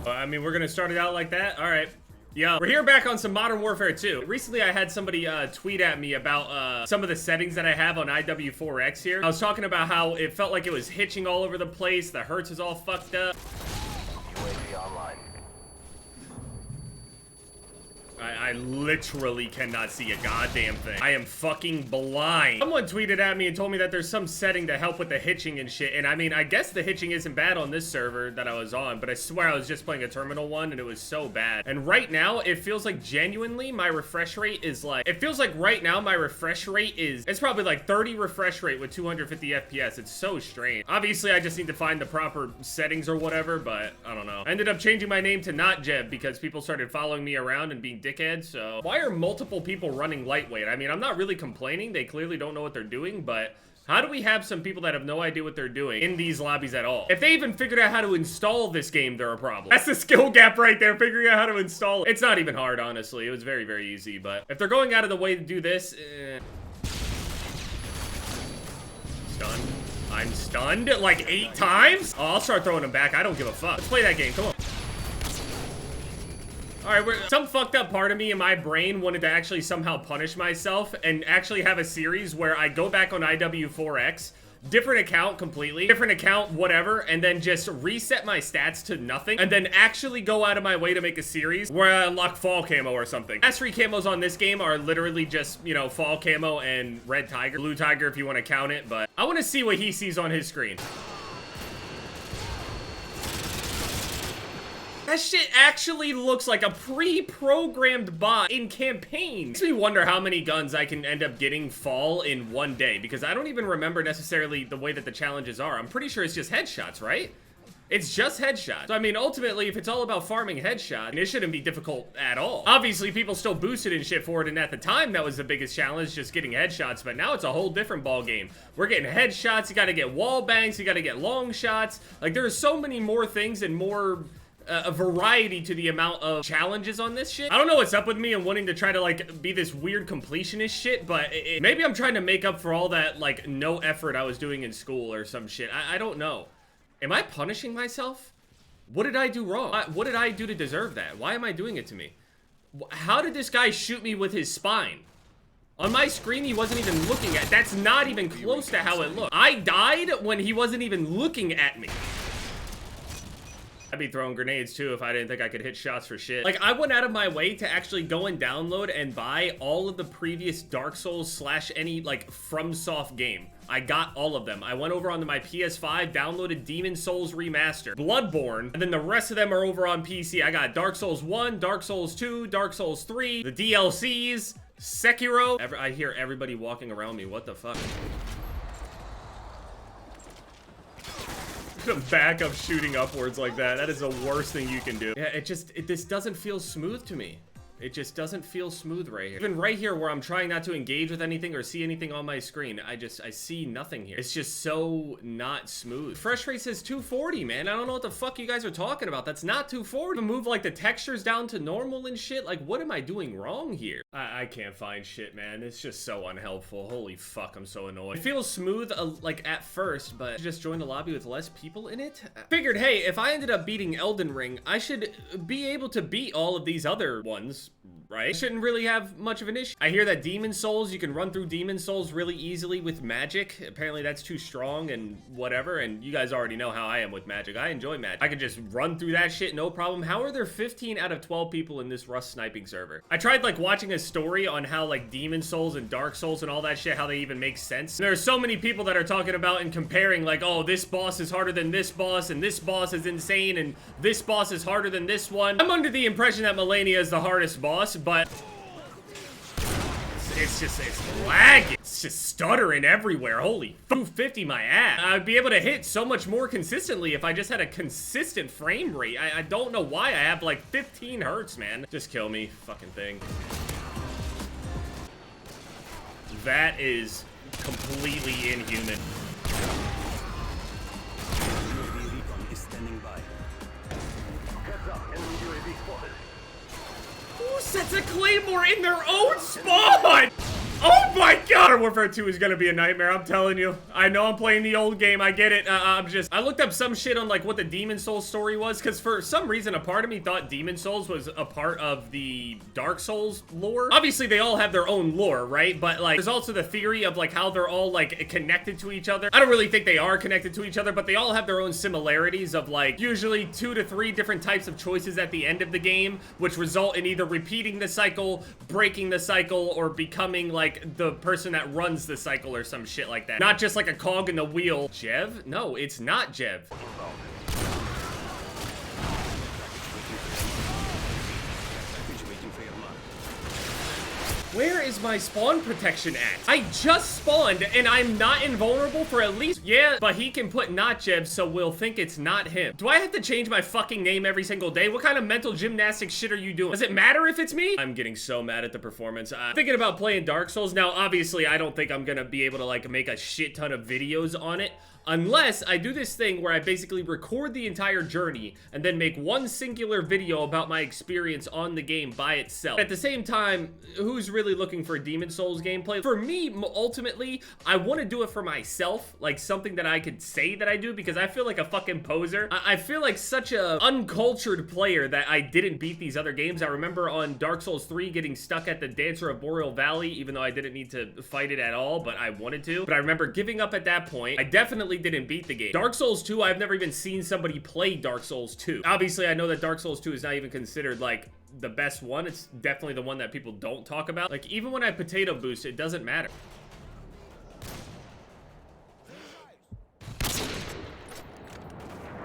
I mean, we're gonna start it out like that. All right. Yo, we're here back on some Modern Warfare 2. Recently, I had somebody tweet at me about some of the settings that I have on IW4X here. I was talking about how it felt like it was hitching all over the place. The hertz is all fucked up. UAV online. I literally cannot see a goddamn thing. I am fucking blind. Someone tweeted at me and told me that there's some setting to help with the hitching and shit. And I mean, I guess the hitching isn't bad on this server that I was on, but I swear I was just playing a terminal one and it was so bad. And right now, it feels like genuinely my refresh rate is like, it feels like right now my refresh rate is, it's probably like 30 refresh rate with 250 FPS. It's so strange. Obviously, I just need to find the proper settings or whatever, but I don't know. I ended up changing my name to Not Jeb because people started following me around and being dickheads. So why are multiple people running lightweight? I mean, I'm not really complaining. They clearly don't know what they're doing, but how do we have some people that have no idea what they're doing in these lobbies at all? If they even figured out how to install this game, they're a problem. That's the skill gap right there, figuring out how to install it. It's not even hard, honestly. It was very, very easy, but if they're going out of the way to do this, Stunned. I'm stunned like 8 times? Oh, I'll start throwing them back. I don't give a fuck. Let's play that game. Come on. Alright, some fucked up part of me in my brain wanted to actually somehow punish myself and actually have a series where I go back on IW4X, different account completely, different account, whatever, and then just reset my stats to nothing, and then actually go out of my way to make a series where I unlock fall camo or something. Last 3 camos on this game are literally just, you know, fall camo and red tiger, blue tiger if you want to count it, but I want to see what he sees on his screen. That shit actually looks like a pre-programmed bot in campaign. Makes me wonder how many guns I can end up getting fall in one day, because I don't even remember necessarily the way that the challenges are. I'm pretty sure it's just headshots, right? It's just headshots. So, I mean, ultimately, if it's all about farming headshots, it shouldn't be difficult at all. Obviously, people still boosted and shit for it, and at the time, that was the biggest challenge, just getting headshots, but now it's a whole different ball game. We're getting headshots, you gotta get wall bangs, you gotta get long shots. Like, there are so many more things and more a variety to the amount of challenges on this shit. I don't know what's up with me and wanting to try to like be this weird completionist shit, but maybe I'm trying to make up for all that like no effort I was doing in school or some shit. I don't know. Am I punishing myself? What did I do wrong? What did I do to deserve that? Why am I doing it to me? How did this guy shoot me with his spine? On my screen, he wasn't even looking at. That's not even close to how it looked. I died when he wasn't even looking at me. I'd be throwing grenades too if I didn't think I could hit shots for shit. Like, I went out of my way to actually go and download and buy all of the previous Dark Souls / any like FromSoft game. I got all of them. I went over onto my PS5, downloaded Demon Souls Remastered, Bloodborne, and then the rest of them are over on PC. I got Dark Souls 1, Dark Souls 2, Dark Souls 3, the DLCs, Sekiro. I hear everybody walking around me. What the fuck? The back of shooting upwards like that. That is the worst thing you can do. Yeah, this doesn't feel smooth to me. It just doesn't feel smooth right here. Even right here where I'm trying not to engage with anything or see anything on my screen, I see nothing here. It's just so not smooth. Fresh rate says 240, man. I don't know what the fuck you guys are talking about. That's not 240. To move like the textures down to normal and shit. Like, what am I doing wrong here? I can't find shit, man. It's just so unhelpful. Holy fuck, I'm so annoyed. It feels smooth like at first, but just joined a lobby with less people in it. I figured, hey, if I ended up beating Elden Ring, I should be able to beat all of these other ones, right? Shouldn't really have much of an issue. I hear that Demon Souls, you can run through Demon Souls really easily with magic. Apparently that's too strong and whatever, and you guys already know how I am with magic. I enjoy magic. I could just run through that shit, no problem. How are there 15 out of 12 people in this Rust sniping server? I tried like watching a story on how like Demon Souls and Dark Souls and all that shit, how they even make sense. And there are so many people that are talking about and comparing like, oh, this boss is harder than this boss, and this boss is insane, and this boss is harder than this one. I'm under the impression that Malenia is the hardest boss, but it's lagging. It's just stuttering everywhere. Holy 250 my ass. I'd be able to hit so much more consistently if I just had a consistent frame rate. I don't know why I have like 15 hertz, man. Just kill me, fucking thing. That is completely inhuman. Who sets a claymore in their own spawn? Oh my god! Modern Warfare 2 is gonna be a nightmare, I'm telling you. I know I'm playing the old game, I get it. I looked up some shit on like what the Demon Souls story was, because for some reason a part of me thought Demon Souls was a part of the Dark Souls lore. Obviously they all have their own lore, right? But like there's also the theory of like how they're all like connected to each other. I don't really think they are connected to each other, but they all have their own similarities of like usually 2 to 3 different types of choices at the end of the game, which result in either repeating the cycle, breaking the cycle, or becoming like the person that runs the cycle or some shit like that. Not just like a cog in the wheel. Jev? No, it's not Jev. Where is my spawn protection at? I just spawned and I'm not invulnerable for at least, yeah, but he can put not Jev, so we'll think it's not him. Do I have to change my fucking name every single day? What kind of mental gymnastics shit are you doing? Does it matter if it's me? I'm getting so mad at the performance. I'm thinking about playing Dark Souls. Now, obviously, I don't think I'm gonna be able to like make a shit ton of videos on it, unless I do this thing where I basically record the entire journey and then make one singular video about my experience on the game by itself. At the same time, who's really looking for Demon Souls gameplay? For me, ultimately, I want to do it for myself, like something that I could say that I do, because I feel like a fucking poser. I feel like such a uncultured player that I didn't beat these other games. I remember on Dark Souls 3 getting stuck at the Dancer of Boreal Valley, even though I didn't need to fight it at all, but I wanted to. But I remember giving up at that point. I definitely didn't beat the game. Dark Souls 2, I've never even seen somebody play Dark Souls 2. Obviously, I know that Dark Souls 2 is not even considered like the best one. It's definitely the one that people don't talk about. Like, even when I potato boost, it doesn't matter.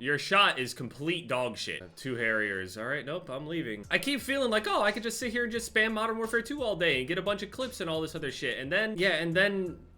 Your shot is complete dog shit. 2 Harriers. All right, nope, I'm leaving. I keep feeling like, oh, I could just sit here and just spam Modern Warfare 2 all day and get a bunch of clips and all this other shit. And then, yeah, and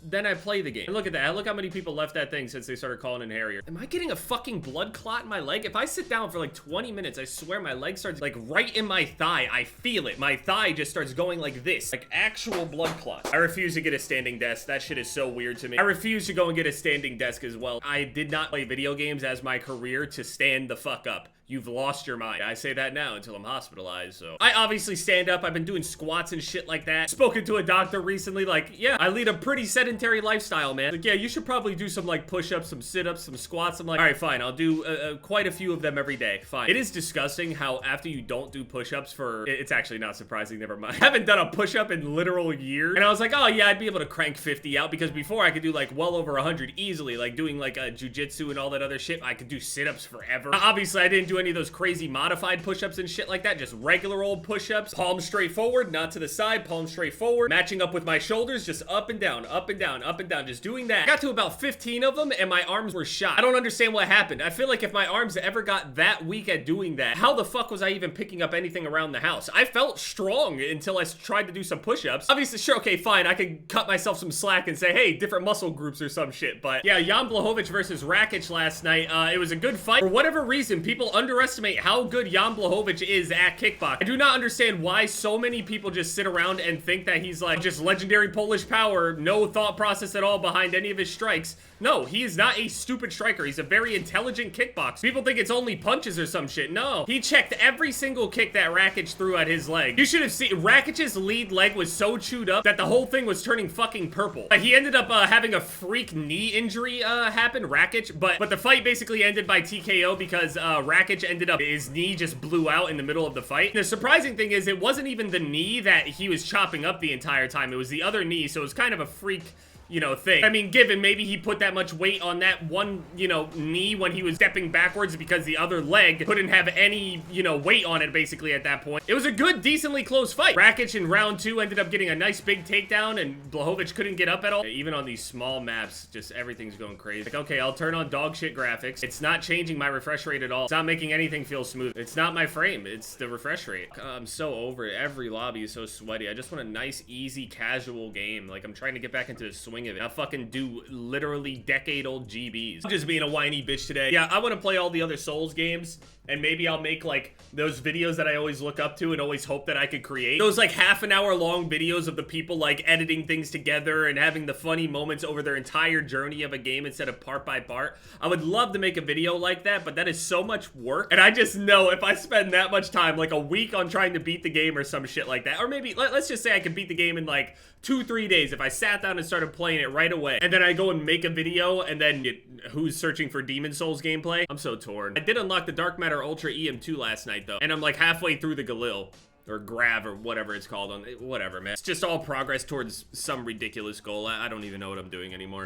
then I play the game. And look at that. Look how many people left that thing since they started calling in Harrier. Am I getting a fucking blood clot in my leg? If I sit down for like 20 minutes, I swear my leg starts like right in my thigh. I feel it. My thigh just starts going like this. Like actual blood clot. I refuse to get a standing desk. That shit is so weird to me. I refuse to go and get a standing desk as well. I did not play video games as my career to stand the fuck up. You've lost your mind. I say that now until I'm hospitalized, so. I obviously stand up. I've been doing squats and shit like that. Spoken to a doctor recently, like, yeah, I lead a pretty sedentary lifestyle, man. Like, yeah, you should probably do some, like, push-ups, some sit-ups, some squats. I'm like, all right, fine. I'll do quite a few of them every day. Fine. It is disgusting how after you don't do push-ups for, it's actually not surprising, never mind. I haven't done a push-up in literal years. And I was like, oh, yeah, I'd be able to crank 50 out, because before I could do, like, well over 100 easily, like, doing, like, jujitsu and all that other shit. I could do sit-ups forever. Obviously, I didn't do any of those crazy modified push-ups and shit like that, just regular old push-ups. Palms straight forward, not to the side, palms straight forward, matching up with my shoulders, just up and down, up and down, up and down, just doing that. I got to about 15 of them and my arms were shot. I don't understand what happened. I feel like if my arms ever got that weak at doing that, how the fuck was I even picking up anything around the house? I felt strong until I tried to do some push-ups. Obviously, sure, okay, fine, I could cut myself some slack and say, hey, different muscle groups or some shit, but yeah, Jan Blachowicz versus Rakic last night, it was a good fight. For whatever reason, people underestimate how good Jan Blachowicz is at kickboxing. I do not understand why so many people just sit around and think that he's like just legendary Polish power, no thought process at all behind any of his strikes. No, he is not a stupid striker. He's a very intelligent kickboxer. People think it's only punches or some shit. No, he checked every single kick that Rakic threw at his leg. You should have seen, Rakic's lead leg was so chewed up that the whole thing was turning fucking purple. He ended up having a freak knee injury happen, Rakic, but the fight basically ended by TKO because Rakic ended up, his knee just blew out in the middle of the fight. The surprising thing is it wasn't even the knee that he was chopping up the entire time. It was the other knee, so it was kind of a freak, you know, thing. I mean, given maybe he put that much weight on that one, you know, knee when he was stepping backwards because the other leg couldn't have any, you know, weight on it basically at that point. It was a good, decently close fight. Rakic in round 2 ended up getting a nice big takedown and Blachowicz couldn't get up at all. Even on these small maps, just everything's going crazy. Like, okay, I'll turn on dog shit graphics. It's not changing my refresh rate at all. It's not making anything feel smooth. It's not my frame, it's the refresh rate. I'm so over it. Every lobby is so sweaty. I just want a nice, easy, casual game. Like, I'm trying to get back into the swing swing of it. I'll fucking do literally decade-old GBs. I'm just being a whiny bitch today. Yeah, I want to play all the other Souls games, and maybe I'll make like those videos that I always look up to and always hope that I could create. Those like half-an-hour long videos of the people like editing things together and having the funny moments over their entire journey of a game instead of part by part. I would love to make a video like that, but that is so much work. And I just know if I spend that much time, like a week on trying to beat the game or some shit like that, or maybe let's just say I could beat the game in like 2-3 days if I sat down and started playing it right away, and then I go and make a video, and then who's searching for Demon Souls gameplay? I'm so torn. I did unlock the Dark Matter Ultra EM2 last night though, and I'm like halfway through the Galil. Or Grav, or whatever it's called on, whatever, man. It's just all progress towards some ridiculous goal. I don't even know what I'm doing anymore.